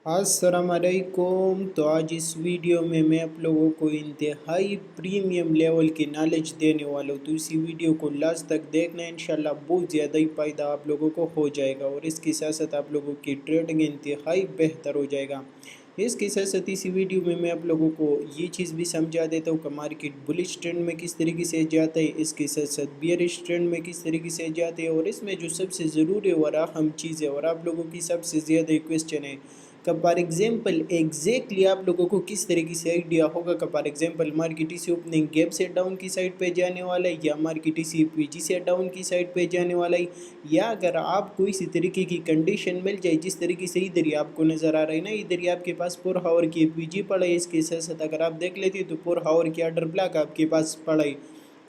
अस्सलामुअलैकुम। तो आज इस वीडियो में मैं आप लोगों को इंतहाई प्रीमियम लेवल की नॉलेज देने वाला हूँ। तो इसी वीडियो को लास्ट तक देखना, इंशाल्लाह बहुत ज़्यादा ही फ़ायदा आप लोगों को हो जाएगा और इसके साथ साथ आप लोगों की ट्रेडिंग इंतहाई बेहतर हो जाएगा। इसके साथ साथ इसी वीडियो में मैं आप लोगों को ये चीज़ भी समझा देता हूँ कि मार्केट बुलिश ट्रेंड में किस तरीके से जाता है, इसके साथ साथ बियरिश ट्रेंड में किस तरीके से जाते हैं और इसमें जो सबसे ज़रूरी और अहम चीज़ है और आप लोगों की सबसे ज़्यादा क्वेश्चन है का फॉर एग्जांपल एग्जैक्टली आप लोगों को किस तरीके से आइडिया होगा का फॉर एग्जांपल मार्केट इसी ओपनिंग गैप से डाउन की साइड पे जाने वाला है या मार्केट इसी पीजी से डाउन की साइड पे जाने वाला है, या अगर आपको इसी तरीके की कंडीशन मिल जाए जिस तरीके से इधर ही आपको नज़र आ रहा है ना, इधर ही आपके पास 4 आवर की पीजी पड़ा है। इसके साथ साथ अगर आप देख लेते तो 4 आवर की ऑर्डर ब्लॉक आपके पास पड़ा है।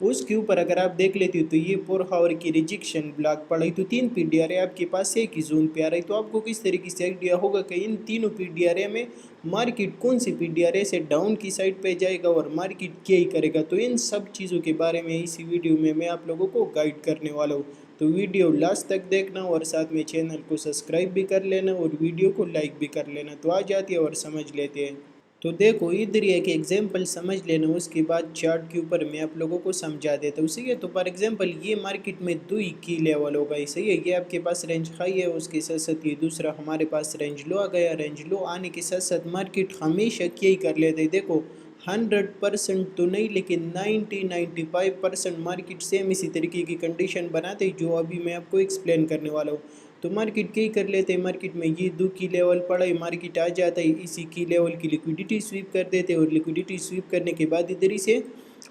उसके ऊपर अगर आप देख लेते हो तो ये 4 आवर की रिजेक्शन ब्लॉक पड़ा तो 3 पीडीआर आपके पास एक ही जोन पे आ रहा है। तो आपको किस तरीके से आइडिया होगा कि इन तीनों पीडीआर में मार्केट कौन सी पीडीआर से डाउन की साइड पे जाएगा और मार्केट क्या ही करेगा। तो इन सब चीज़ों के बारे में इसी वीडियो में मैं आप लोगों को गाइड करने वाला हूँ। तो वीडियो लास्ट तक देखना और साथ में चैनल को सब्सक्राइब भी कर लेना और वीडियो को लाइक भी कर लेना। तो आ जाती है और समझ लेते हैं। तो देखो इधर ही एक एग्जांपल समझ लेना, उसके बाद चार्ट के ऊपर मैं आप लोगों को समझा देता हूँ। सही है, तो फॉर एग्जांपल ये मार्केट में दो ही की लेवल होगा। सही है, ये आपके पास रेंज हाई है, उसके साथ साथ ये दूसरा हमारे पास रेंज लो आ गया। रेंज लो आने के साथ साथ मार्केट हमेशा क्या ही कर लेते हैं, देखो 100% तो नहीं लेकिन 90-95% मार्केट सेम इसी तरीके की कंडीशन बनाते हैं जो अभी मैं आपको एक्सप्लेन करने वाला हूँ। तो मार्केट क्या ही कर लेते हैं, मार्केट में ये दो की लेवल पड़ा है, मार्केट आ जाता है, इसी की लेवल की लिक्विडिटी स्वीप कर देते हैं और लिक्विडिटी स्वीप करने के बाद इधर ही से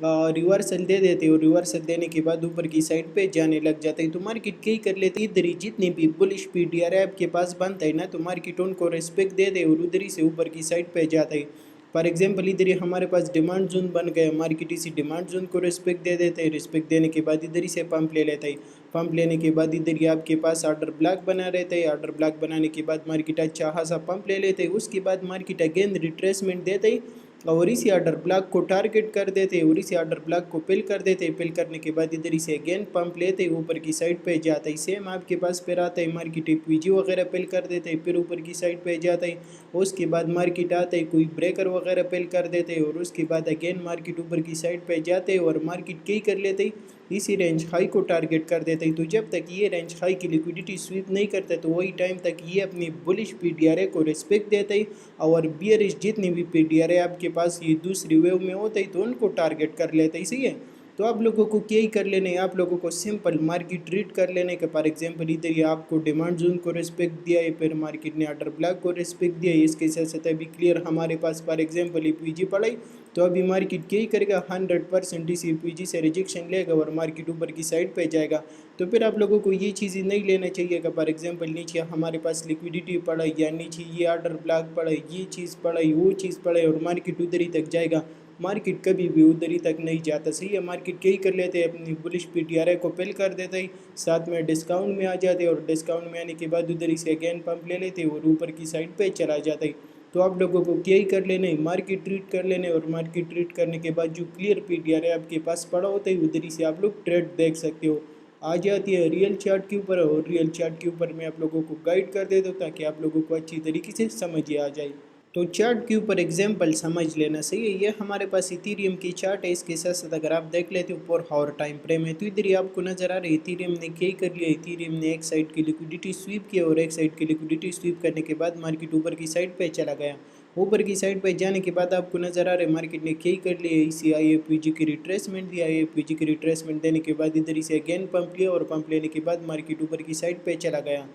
रिवर्सल दे देते हैं और रिवर्सल देने के बाद ऊपर की साइड पे जाने लग जाता है। तो मार्केट क्या ही कर लेते हैं, इधर ही जितनी भी बुलिश पीडीआर आपके पास बनता है ना, तो मार्केट उनको रिस्पेक्ट दे दे और उधर ही से ऊपर की साइड पे जाता है। फॉर एग्जांपल इधर ही हमारे पास डिमांड जोन बन गया, मार्केट इसी डिमांड जोन को रिस्पेक्ट दे देते हैं। रिस्पेक्ट देने के बाद इधर ही से पंप ले लेता है। पंप लेने के बाद इधर ही आपके पास ऑर्डर ब्लॉक बना रहता है। ऑर्डर ब्लॉक बनाने के बाद मार्केट अच्छा खासा पंप ले लेते हैं। उसके बाद मार्केट अगेन रिट्रेसमेंट देते हैं और इसी ऑर्डर ब्लॉक को टारगेट कर देते हैं और इसी ऑर्डर ब्लॉक को फिल कर देते हैं। फिल करने के बाद इधर से अगेन पंप लेते हैं, ऊपर की साइड पे जाता है। सेम आपके पास फिर आता है मार्केट पीजी वगैरह फिल कर देते हैं, फिर ऊपर की साइड पे जाता है। उसके बाद मार्केट आता है, कोई ब्रेकर वगैरह फिल कर देते हैं और उसके बाद अगेन मार्केट ऊपर की साइड पे जाते हैं और मार्केट क्या कर लेते हैं, इसी रेंज हाई को टारगेट कर देते हैं। तो जब तक ये रेंज हाई की लिक्विडिटी स्वीप नहीं करते तो वही टाइम तक ये अपनी बुलिश पीडीआर को रिस्पेक्ट देते हैं और बियरिश जितनी भी पीडीआर आपके पास ये दूसरी वेव में होते हैं तो उनको टारगेट कर लेते हैं। सही है, तो आप लोगों को क्या ही कर लेना है, आप लोगों को सिंपल मार्केट ट्रीट कर लेने का। फॉर एग्जांपल इधर ही आपको डिमांड जोन को रिस्पेक्ट दिया है, फिर मार्केट ने ऑर्डर ब्लॉक को रिस्पेक्ट दिया है। इसके साथ साथ अभी क्लियर हमारे पास फॉर एग्जांपल ये पीजी पड़ा है, तो अभी मार्केट क्या ही करेगा, 100% इसी पीजी से रिजेक्शन लेगा और मार्केट ऊपर की साइड पे जाएगा। तो फिर आप लोगों को ये चीज़ें नहीं लेना चाहिए कि फॉर एग्जांपल नीचे हमारे पास लिक्विडिटी पड़ा है या नीचे ये ऑर्डर ब्लॉक पड़ा है, ये चीज़ पड़ा है, वो चीज़ पड़ा है और मार्केट उधर ही तक जाएगा। मार्केट कभी भी उधर ही तक नहीं जाता। सही है, मार्केट क्या ही कर लेते हैं, अपनी बुलिश पीटीआर को फिल कर देते हैं, साथ में डिस्काउंट में आ जाते हैं और डिस्काउंट में आने के बाद उधर ही से अगेन पंप ले लेते हैं और ऊपर की साइड पे चला जाता है। तो आप लोगों को क्या ही कर लेना है, मार्केट ट्रीट कर लेना है और मार्केट ट्रीट करने के बाद जो क्लियर पीटीआर है आपके पास पड़ा होता है उधर ही से आप लोग ट्रेड देख सकते हो। आ जाती है रियल चार्ट के ऊपर और रियल चार्ट के ऊपर मैं आप लोगों को गाइड कर देता हूँ ताकि आप लोगों को अच्छी तरीके से समझ आ जाए। तो चार्ट के ऊपर एग्जांपल समझ लेना। सही है, ये हमारे पास इथीरियम की चार्ट है। इसके साथ साथ अगर आप देख लेते हो 4 आवर टाइम फ्रेम है, तो इधर ही आपको नजर आ रहा है इथीरियम ने क्या कर लिया, इथीरियम ने एक साइड की लिक्विडिटी स्वीप किया और एक साइड की लिक्विडिटी स्वीप करने के बाद मार्केट ऊपर की साइड पे चला गया। ऊपर की साइड पे जाने के बाद आपको नजर आ रहा है मार्केट ने क्या कर लिया, इसी IFPG की रिट्रेसमेंट दिया। IFPG की रिट्रेसमेंट देने के बाद इधर से अगेन पंप लिया और पंप लेने के बाद मार्केट ऊपर की साइड पे चला गया।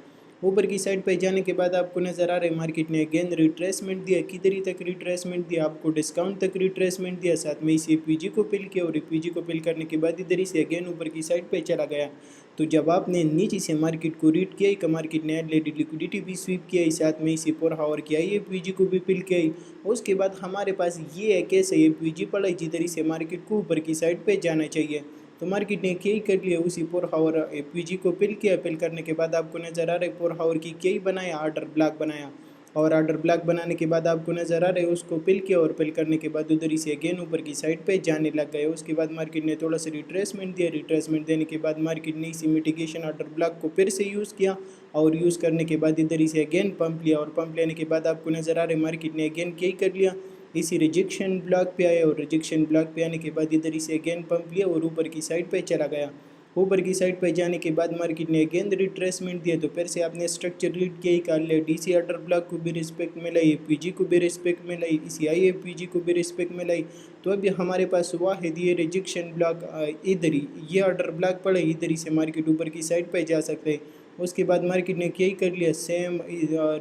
ऊपर की साइड पे जाने के बाद आपको नज़र आ रहा है मार्केट ने अगेन रिट्रेसमेंट दिया, किधर तक रिट्रेसमेंट दिया, आपको डिस्काउंट तक रिट्रेसमेंट दिया, साथ में इसी पीजी को फिल किया और पीजी को फिल करने के बाद इधर से अगेन ऊपर की साइड पे चला गया। तो जब आपने नीचे से मार्केट को रीड किया कि मार्केट ने लिक्विडिटी भी स्वीप किया, साथ में इसी 4 आवर किया, ये पीजी को भी फिल किया। उसके बाद हमारे पास ये एक ऐसा ये पीजी पड़ा जिधर से मार्केट को ऊपर की साइड पे जाना चाहिए। तो मार्केट ने क्या ही कर लिया, उसी 4 आवर पीजी को फिल किया। फिल करने के बाद आपको नज़र आ रहा है 4 आवर की क्या ही बनाया, ऑर्डर ब्लॉक बनाया। और ऑर्डर ब्लॉक बनाने के बाद आपको नज़र आ रहा है, उसको पिल किया और पिल करने के बाद उधर ही से अगेन ऊपर की साइड पे जाने लग गए। उसके बाद मार्केट ने थोड़ा सा रिट्रेसमेंट दिया, रिट्रेसमेंट देने के बाद मार्केट ने इसी मिटिगेशन ऑर्डर ब्लॉक को फिर से यूज़ किया और यूज़ करने के बाद इधर ही से अगेन पंप लिया और पंप लेने के बाद आपको नज़र आ रहा है मार्केट ने अगेन क्या कर लिया, इसी रिजेक्शन ब्लॉक पे आया और रिजेक्शन ब्लॉक पे आने के बाद इधर ही से अगेन पंप लिया और ऊपर की साइड पे चला गया। ऊपर की साइड पे जाने के बाद मार्केट ने अगेन रिट्रेसमेंट दिया, तो फिर से आपने स्ट्रक्चर रीड किया ही कर लिया, डीसी ऑर्डर ब्लॉक को भी रिस्पेक्ट मिला, एपीजी को भी रिस्पेक्ट मिला, इसी आईएपीजी को भी रिस्पेक्ट मिलाई। तो अभी हमारे पास वाहिद ये रिजेक्शन ब्लॉक इधर ही ये ऑर्डर ब्लॉक पड़े, इधर ही से मार्केट ऊपर की साइड पे जा सकते हैं। उसके बाद मार्केट ने क्या ही कर लिया, सेम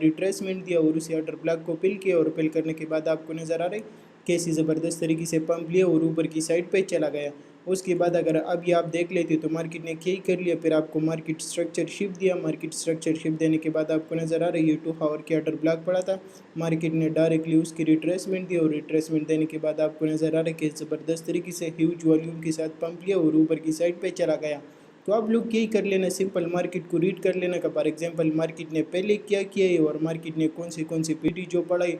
रिट्रेसमेंट दिया और उसी ऑर्डर ब्लॉक को पिल किया और पिल करने के बाद आपको नज़र आ रहा है कैसी ज़बरदस्त तरीके से पंप लिया और ऊपर की साइड पे चला गया। उसके बाद अगर अभी आप देख लेते तो मार्केट ने क्या ही कर लिया, फिर आपको मार्केट स्ट्रक्चर शिफ्ट दिया, मार्केट स्ट्रक्चर शिफ्ट देने के बाद आपको नज़र आ रही है 2 आवर की ऑर्डर ब्लॉक पड़ा था, मार्केट ने डायरेक्टली उसकी रिट्रेसमेंट दी और रिट्रेसमेंट देने के बाद आपको नज़र आ रहा है कि ज़बरदस्त तरीके से ह्यूज वॉल्यूम के साथ पंप लिया और ऊपर की साइड पर चला गया। तो आप लोग यही कर लेना, सिंपल मार्केट को रीड कर लेना का फॉर एग्जांपल मार्केट ने पहले क्या किया है और मार्केट ने कौन सी पीटी जो पढ़ाई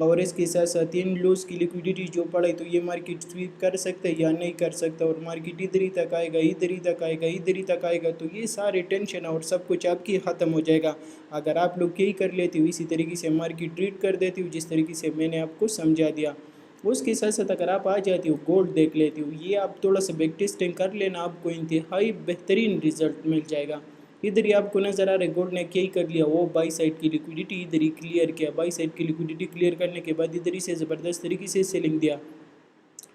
और इसके साथ साथ इन लॉस की लिक्विडिटी जो पढ़ाई, तो ये मार्केट स्वीप कर सकता है या नहीं कर सकता और मार्केट इधर ही तक आएगा, इधर ही तक आएगा, इधर ही तक आएगा, तो ये सारे टेंशन और सब कुछ आपकी ख़त्म हो जाएगा अगर आप लोग यही कर लेते हो, इसी तरीके से मार्केट ट्रीट कर देती हो जिस तरीके से मैंने आपको समझा दिया। उसके साथ साथ अगर आप आ जाती हो गोल्ड देख लेती हो, ये आप थोड़ा सा बैक टेस्टिंग कर लेना, आपको इंतहाई बेहतरीन रिजल्ट मिल जाएगा। इधर ही आपको नज़र आ रहा है गोल्ड ने क्या ही कर लिया, वो बाई साइड की लिक्विडिटी इधर ही क्लियर किया, बाई साइड की लिक्विडिटी क्लियर करने के बाद इधर ही से ज़बरदस्त तरीके से सेलिंग दिया।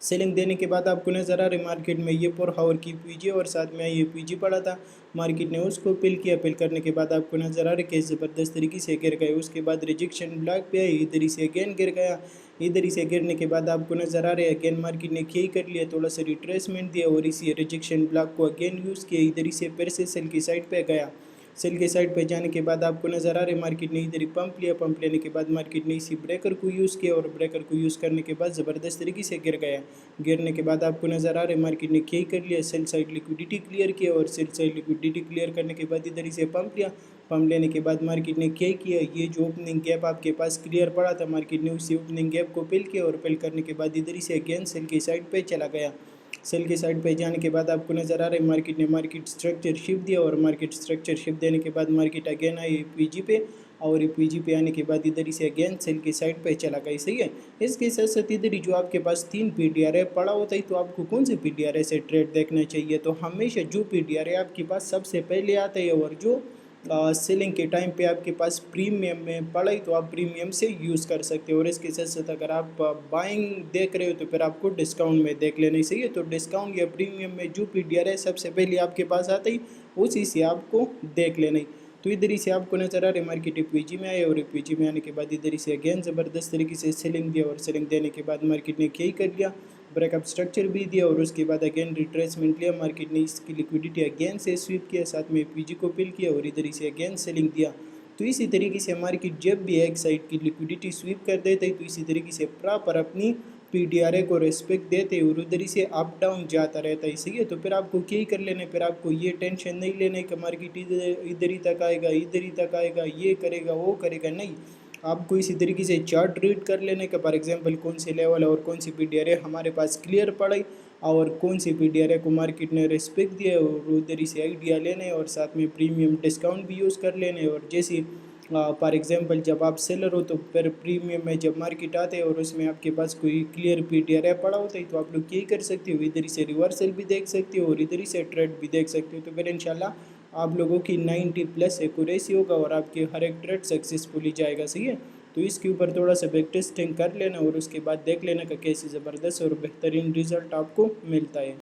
सेलिंग देने के बाद आपको नज़र आ रहा है मार्केट में ये पर हावर की पीजी और साथ में ये पीजी पड़ा था, मार्केट ने उसको पिल किया, पिल करने के बाद आपको नज़र आ रहा है कि ज़बरदस्त तरीके से गिर गए। उसके बाद रिजेक्शन ब्लॉक पे आई, इधर ही से अगेन गिर गया, इधर ही से गिरने के बाद आपको नज़र आ रहा है अगेन मार्केट ने क्या ही कर लिया, थोड़ा सा रिट्रेसमेंट दिया और इसी रिजेक्शन ब्लॉक को अगेन यूज़ किया, इधर ही से फिर से सेल की साइड पर गया। सेल के साइड पे जाने के बाद आपको नज़र आ रहा है मार्केट ने इधर ही पंप लिया, पंप लेने के बाद मार्केट ने इसी ब्रेकर को यूज़ किया और ब्रेकर को यूज़ करने के बाद ज़बरदस्त तरीके से गिर गया। गिरने के बाद आपको नज़र आ रहा है मार्केट ने क्या कर लिया, सेल साइड लिक्विडिटी क्लियर किया और सेल साइड लिक्विडिटी क्लियर करने के बाद इधर ही से पंप लिया, पंप लेने के बाद मार्केट ने क्या किया, ये जो ओपनिंग गैप आपके पास क्लियर पड़ा था मार्केट ने उसी ओपनिंग गैप को फिल किया और फिल करने के बाद इधर ही से अगेन सेल की साइड पर चला गया। सेल की साइड पे जाने के बाद आपको नज़र आ रहा है मार्केट ने मार्केट स्ट्रक्चर शिफ्ट दिया और मार्केट स्ट्रक्चर शिफ्ट देने के बाद मार्केट अगेन आई पीजी पे और पीजी पे आने के बाद इधर ही से अगेन सेल की साइड पे चला गया। सही है, इसके साथ साथ इधर ही जो आपके पास 3 पीटीआर है पड़ा होता है, तो आपको कौन से पीटीआर से ट्रेड देखना चाहिए, तो हमेशा जो पीटीआर है आपके पास सबसे पहले आता है और जो सेलिंग के टाइम पे आपके पास प्रीमियम में पड़ा है तो आप प्रीमियम से यूज़ कर सकते हो। और इसके साथ साथ अगर आप बाइंग देख रहे हो तो फिर आपको डिस्काउंट में देख लेना चाहिए, तो डिस्काउंट या प्रीमियम में जो पीटीआर है सबसे पहले आपके पास आता ही उसी से आपको देख लेना ही। तो इधर ही से आपको नज़र आ रहा है मार्केट पीजी में आया और पीजी में आने के बाद इधर ही से अगेन ज़बरदस्त तरीके से सेलिंग दिया और सेलिंग देने के बाद मार्केट ने क्या ही कर लिया, ब्रेकअप स्ट्रक्चर भी दिया और उसके बाद अगेन रिट्रेसमेंट लिया, मार्केट ने इसकी लिक्विडिटी अगेन से स्वीप किया, साथ में पीजी को पिल किया और इधर ही से अगेन सेलिंग दिया। तो इसी तरीके से मार्केट जब भी एक साइड की लिक्विडिटी स्वीप कर देते हैं तो इसी तरीके से प्रॉपर अपनी पीटीआरए को रेस्पेक्ट देते और उधर ही से अप डाउन जाता रहता है। सही है, तो फिर आपको क्या ही कर लेना है, फिर आपको ये टेंशन नहीं लेना है कि मार्केट इधर ही तक आएगा, इधर ही तक आएगा, ये करेगा वो करेगा, नहीं। आपको इसी तरीके से चार्ट रीड कर लेने का, फॉर एग्जांपल कौन सी लेवल और कौन सी पीटीआरए हमारे पास क्लियर पड़ी और कौन सी पीटीआरए को मार्केट ने रिस्पेक्ट दिया और उधर ही से आइडिया लेने और साथ में प्रीमियम डिस्काउंट भी यूज़ कर लेने। और जैसे फॉर एग्जांपल जब आप सेलर हो तो फिर प्रीमियम में जब मार्केट आते हैं और उसमें आपके पास कोई क्लियर पीटीआरए पड़ा होता है तो आप लोग यही कर सकते हो, इधर ही से रिवर्सल भी देख सकते हो और इधर ही से ट्रेड भी देख सकते हो। तो फिर इंशाल्लाह आप लोगों की 90+ एक्यूरेसी होगा और आपके हर एक ट्रेड सक्सेसफुली जाएगा। सही है, तो इसके ऊपर थोड़ा सा बैक टेस्टिंग कर लेना और उसके बाद देख लेना का कैसे ज़बरदस्त और बेहतरीन रिजल्ट आपको मिलता है।